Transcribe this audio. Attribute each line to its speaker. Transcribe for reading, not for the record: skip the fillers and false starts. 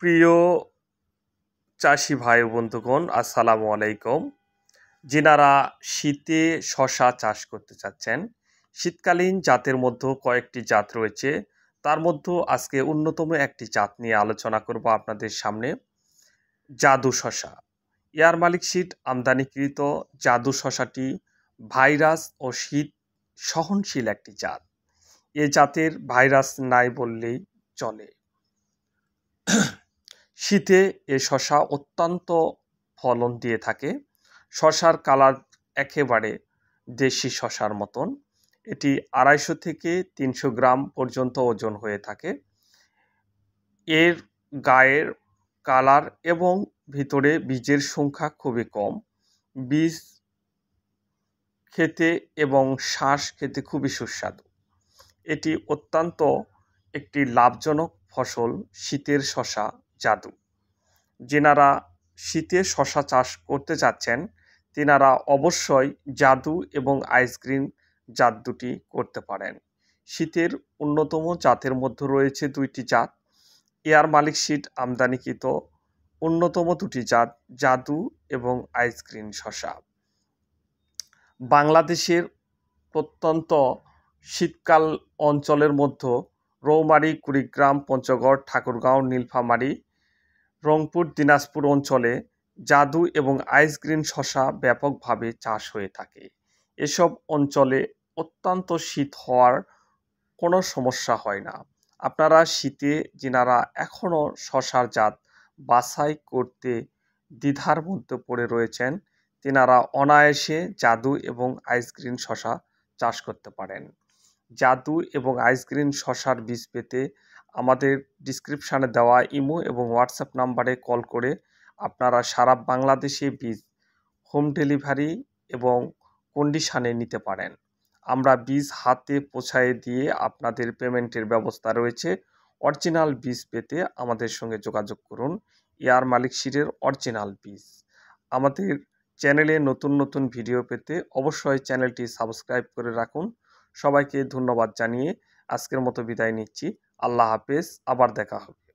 Speaker 1: প্রিয় চাষি ভাই বন্ধুগণ, আসসালামু আলাইকুম। যিনারা শীতে শশা চাষ করতে চাচ্ছেন, শীতকালীন জাতের মধ্যে কয়েকটি জাত রয়েছে। তার মধ্যে আজকে অন্যতম একটি জাত নিয়ে আলোচনা করব আপনাদের সামনে, জাদু শশা। এয়ার মালিক সিড আমদানিকৃত জাদু শশাটি ভাইরাস ও শীত সহনশীল একটি জাত। এ জাতের ভাইরাস নাই বললেই চলে। শীতে এ শশা অত্যন্ত ফলন দিয়ে থাকে। শশার কালার একেবারে দেশি শশার মতন। এটি 250 থেকে 300 গ্রাম পর্যন্ত ওজন হয়ে থাকে। এর গায়ের কালার এবং ভিতরে বীজের সংখ্যা খুবই কম। বীজ খেতে এবং শ্বাস খেতে খুবই সুস্বাদু। এটি অত্যন্ত একটি লাভজনক ফসল, শীতের শশা জাদু। যেনারা শীতে শশা চাষ করতে চাচ্ছেন, তেনারা অবশ্যই জাদু এবং আইসগ্রিন জাত দুটি করতে পারেন। শীতের অন্যতম জাতের মধ্যে রয়েছে 2টি জাত। এয়ার মালিক সিড আমদানিকৃত অন্যতম 2টি জাত, জাদু এবং আইসগ্রিন শশা। বাংলাদেশের প্রত্যন্ত শীতকাল অঞ্চলের মধ্যে রৌমারী, কুড়িগ্রাম, পঞ্চগড়, ঠাকুরগাঁও, নীলফামারী, রংপুর, দিনাজপুর অঞ্চলে জাদু এবং আইসগ্রিন শশা ব্যাপকভাবে চাষ হয়ে থাকে। এসব অঞ্চলে অত্যন্ত শীত হওয়ার কোনো সমস্যা হয় না। আপনারা শীতে যিনারা এখনও শশার জাত বাছাই করতে দ্বিধার মধ্যে পড়ে রয়েছেন, তেনারা অনায়াসে জাদু এবং আইসগ্রিন শশা চাষ করতে পারেন। জাদু এবং আইসগ্রিন শশার বীজ পেতে আমাদের ডিসক্রিপশানে দেওয়া ইমো এবং হোয়াটসঅ্যাপ নাম্বারে কল করে আপনারা সারা বাংলাদেশে বীজ হোম ডেলিভারি এবং কন্ডিশানে নিতে পারেন। আমরা বীজ হাতে পৌঁছায় দিয়ে আপনাদের পেমেন্টের ব্যবস্থা রয়েছে। অরিজিনাল বীজ পেতে আমাদের সঙ্গে যোগাযোগ করুন। এয়ার মালিক সিডের অরিজিনাল বীজ। আমাদের চ্যানেলে নতুন নতুন ভিডিও পেতে অবশ্যই চ্যানেলটি সাবস্ক্রাইব করে রাখুন। সবাইকে ধন্যবাদ জানিয়ে আজকের মতো বিদায় নিচ্ছি। আল্লাহ হাফেজ, আবার দেখা হবে।